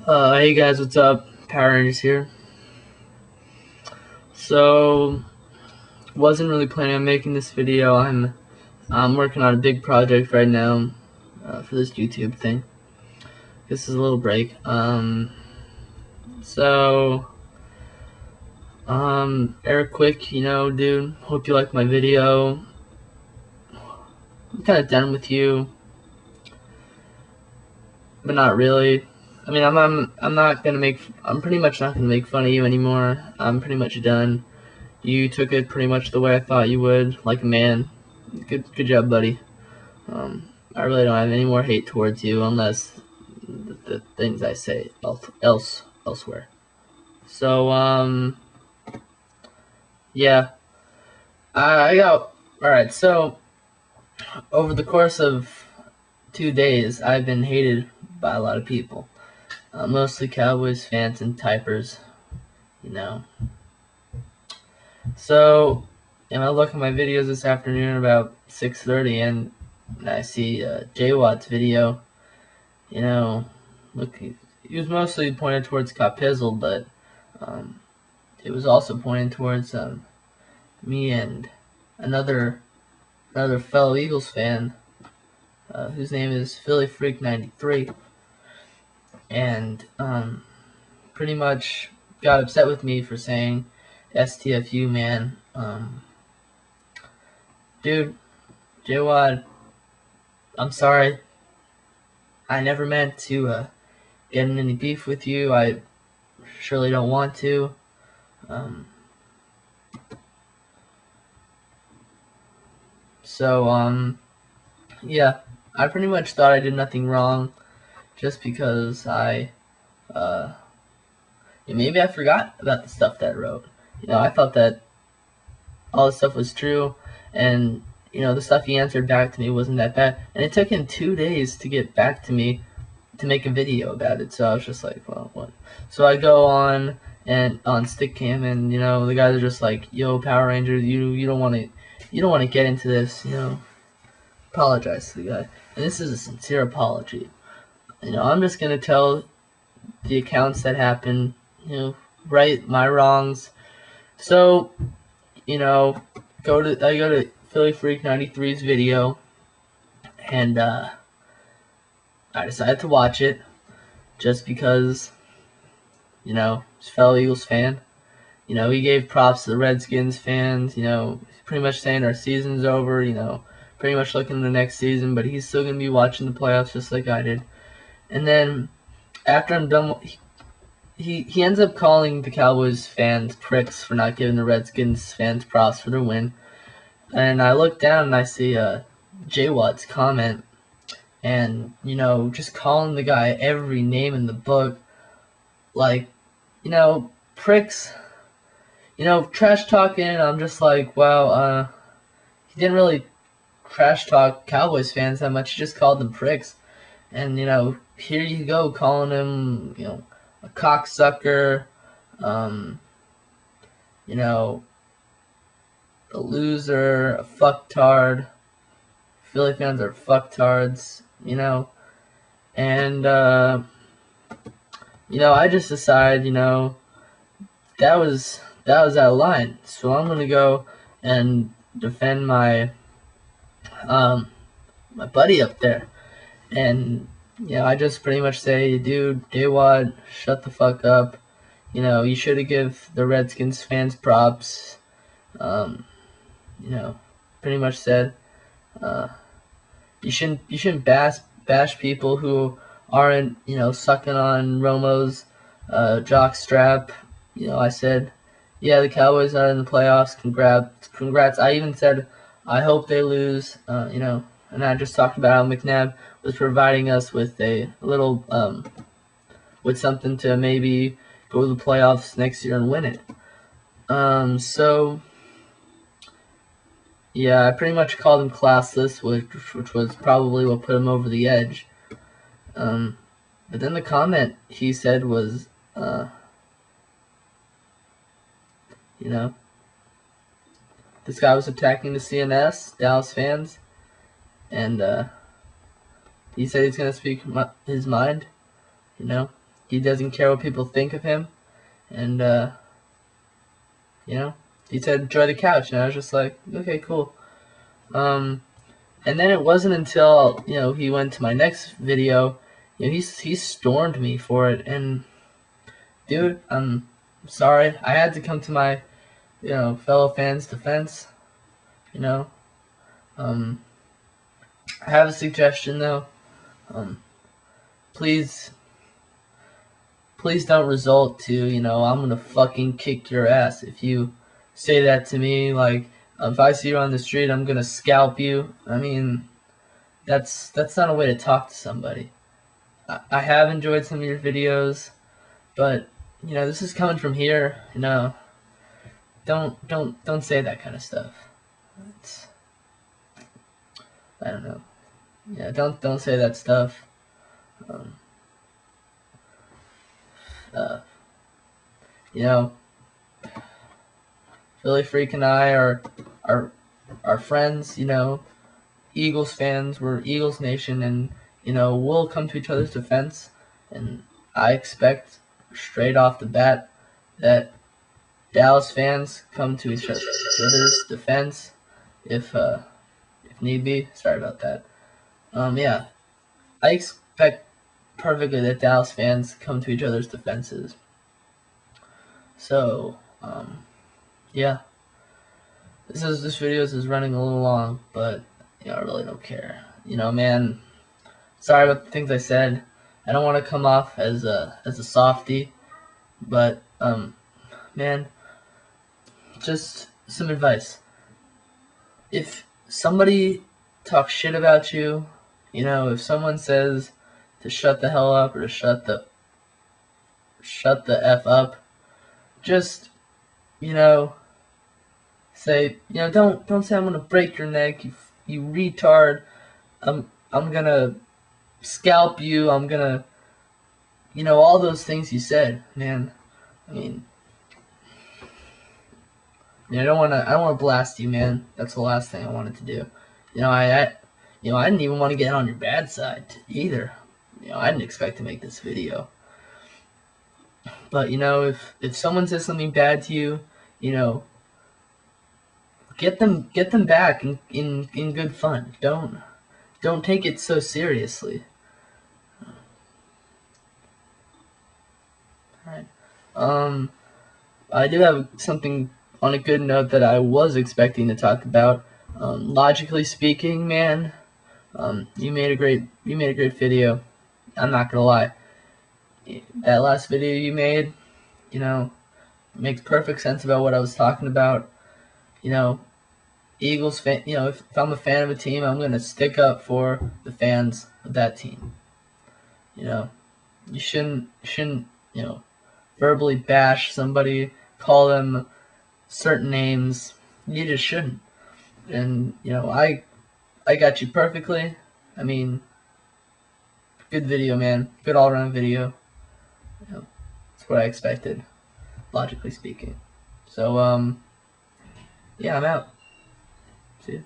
Hey guys, what's up? Power Rangers here. So, wasn't really planning on making this video. I'm working on a big project right now for this YouTube thing. This is a little break. So, Eric Quick, dude. Hope you like my video. I'm kind of done with you, but not really. I mean, I'm not gonna make. I'm pretty much not gonna make fun of you anymore. I'm pretty much done. You took it pretty much the way I thought you would, like a man. Good job, buddy. I really don't have any more hate towards you unless the things I say elsewhere. So yeah, I got all right. So over the course of 2 days, I've been hated by a lot of people, mostly Cowboys fans and typers. You know. So, I look at my videos this afternoon about 6:30, and I see JWatt's video. Look, he was mostly pointed towards Capizzle, but it was also pointed towards me and another fellow Eagles fan, whose name is Philly Freak 93, and pretty much got upset with me for saying STFU, man. Dude, JWatt, I'm sorry. I never meant to get in any beef with you. I surely don't want to. Yeah, I pretty much thought I did nothing wrong, just because maybe I forgot about the stuff that I wrote. I thought that all the stuff was true, and the stuff he answered back to me wasn't that bad. And it took him 2 days to get back to me to make a video about it. So I was just like, well, what? So I go on Stickcam, and the guys are just like, yo, Power Rangers, you don't want to get into this, apologize to the guy. And this is a sincere apology. I'm just gonna tell the accounts that happened, right my wrongs. So, I go to Philly Freak 93's video, and I decided to watch it just because, he's a fellow Eagles fan. He gave props to the Redskins fans, pretty much saying our season's over, pretty much looking to the next season, but he's still going to be watching the playoffs just like I did. And then after I'm done, he ends up calling the Cowboys fans pricks for not giving the Redskins fans props for their win. And I look down and I see JWatt's comment, and just calling the guy every name in the book, like, pricks, trash talking. I'm just like, wow, he didn't really trash talk Cowboys fans that much. He just called them pricks. And here you go, calling him, a cocksucker, a loser, a fucktard. Philly fans are fucktards, and I just decided, that was out of line. So I'm gonna go and defend my my buddy up there, and I just pretty much say, dude, JWatt, shut the fuck up. You should have give the Redskins fans props. Pretty much said, you shouldn't bash people who aren't, sucking on Romo's jock strap. I said, yeah, the Cowboys are in the playoffs. Congrats. I even said, I hope they lose. And I just talked about how McNabb was providing us with a little with something to maybe go to the playoffs next year and win it. So yeah, I pretty much called him classless, which was probably what put him over the edge. But then the comment he said was, this guy was attacking the CNS, Dallas fans, and he said he's going to speak his mind. he doesn't care what people think of him, and you know, he said enjoy the couch, and I was just like, okay, cool. And then it wasn't until, you know, he went to my next video, you know, he stormed me for it, and dude, I'm sorry. I had to come to my, you know, fellow fans' defense. You know, I have a suggestion though. Um, please, please don't resort to, you know, I'm gonna fucking kick your ass if you say that to me. Like, if I see you on the street, I'm gonna scalp you. I mean, that's not a way to talk to somebody. I have enjoyed some of your videos, but you know, this is coming from here. You know, don't say that kind of stuff. It's, I don't know. Yeah, don't say that stuff. Um, uh, you know, Philly Freak and I are friends. You know, Eagles fans. We're Eagles Nation, and you know, we'll come to each other's defense. And I expect straight off the bat that Dallas fans come to each other's defense if need be. Sorry about that. Yeah, I expect perfectly that Dallas fans come to each other's defenses. So, yeah, this video is running a little long, but you know, I really don't care. You know, man, sorry about the things I said. I don't want to come off as a softie, but man, just some advice. If somebody talks shit about you, you know, if someone says to shut the hell up or to shut the F up, just, you know, say, you know, don't say I'm gonna break your neck, you retard. I'm gonna scalp you. I'm gonna, you know, all those things you said, man. I mean, you know, I don't wanna blast you, man. That's the last thing I wanted to do. You know, you know, I didn't even want to get on your bad side either. You know, I didn't expect to make this video. But you know, if someone says something bad to you, you know, get them back in good fun. Don't take it so seriously. Alright. I do have something on a good note that I was expecting to talk about. Logically speaking, man, you made a great video. I'm not gonna lie. That last video you made, you know, makes perfect sense about what I was talking about. You know, Eagles fan. You know, if I'm a fan of a team, I'm gonna stick up for the fans of that team. You know, you shouldn't you know, verbally bash somebody, call them certain names. You just shouldn't. And you know, I got you perfectly. I mean, good video, man. Good all around video. You know, that's what I expected, logically speaking. So yeah, I'm out. See ya.